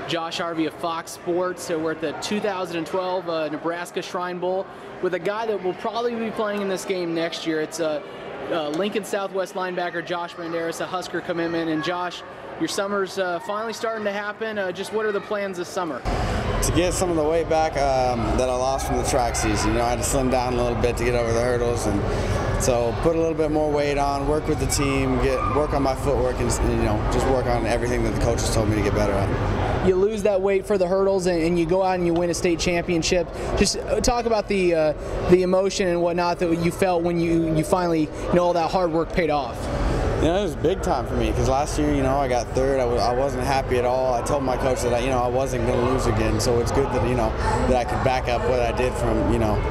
Josh Harvey of Fox Sports. So we're at the 2012 Nebraska Shrine Bowl with a guy that will probably be playing in this game next year. It's Lincoln Southwest linebacker Josh Banderas, a Husker commitment. And Josh, your summer's finally starting to happen. Just what are the plans this summer? To get some of the weight back that I lost from the track season. I had to slim down a little bit to get over the hurdles, and so put a little bit more weight on, work with the team, work on my footwork, and just work on everything that the coaches told me to get better at. You lose that weight for the hurdles, and you go out and you win a state championship. Just talk about the emotion and whatnot that you felt when you finally, all that hard work paid off. It was big time for me because last year, I got third. I wasn't happy at all. I told my coach that I wasn't going to lose again. So it's good that that I could back up what I did from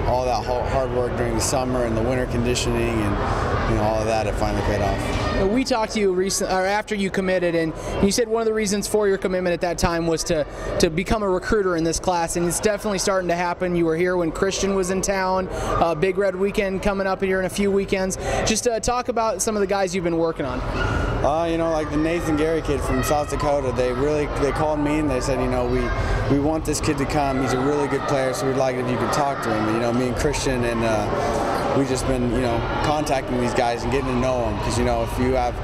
all that hard work during the summer and the winter conditioning and all of that. It finally paid off. We talked to you after you committed, and you said one of the reasons for your commitment at that time was to become a recruiter in this class, and it's definitely starting to happen. You were here when Christian was in town. Big Red Weekend coming up here in a few weekends. Just talk about some of the guys you've been working on. Like the Nathan Gary kid from South Dakota, they called me and they said, we want this kid to come. He's a really good player, so we'd like it if you could talk to him. And, me and Christian and we've just been, contacting these guys and getting to know them because, if you have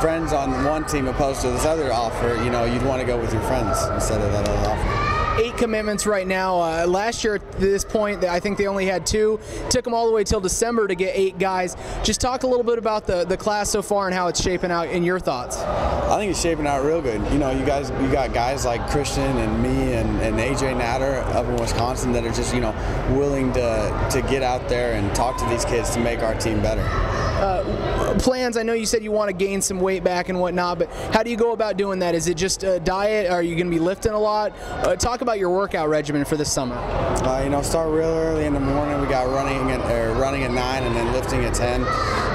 friends on one team opposed to this other offer, you'd want to go with your friends instead of that other offer. 8 commitments right now. Last year at this point, I think they only had 2. Took them all the way till December to get 8 guys. Just talk a little bit about the class so far and how it's shaping out in your thoughts. I think it's shaping out real good. You got guys like Christian and me and AJ Natter up in Wisconsin that are just willing to get out there and talk to these kids to make our team better. Plans, I know you said you want to gain some weight back and whatnot, but how do you go about doing that? Is it just a diet? Are you going to be lifting a lot? Talk about your workout regimen for this summer. Start real early in the morning. We got running at 9 and then lifting at 10.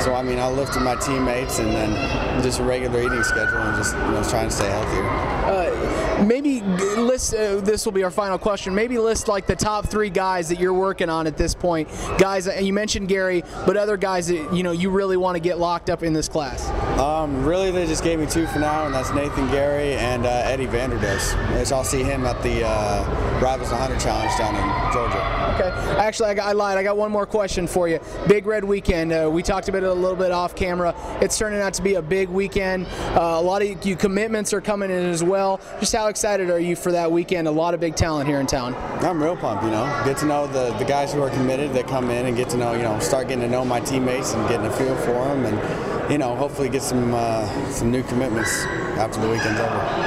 So I lift with my teammates and then just a regular eating schedule and just trying to stay healthier. Maybe list, this will be our final question, maybe list like the top 3 guys that you're working on at this point. Guys, you mentioned Gary, but other guys that you really want to get locked up in this class. Really they just gave me 2 for now, and that's Nathan Gary and Eddie Vanderdoes. Which I'll see him at the Rivals 100 Challenge down in Georgia. Okay. Actually, I lied. I got one more question for you. Big Red Weekend. We talked about it a little bit off camera. It's turning out to be a big weekend. A lot of you commitments are coming in as well. Just how excited are you for that weekend? A lot of big talent here in town. I'm real pumped, Get to know the guys who are committed that come in and get to know, start getting to know my teammates and getting a feel for them and, hopefully get some new commitments after the weekend's over.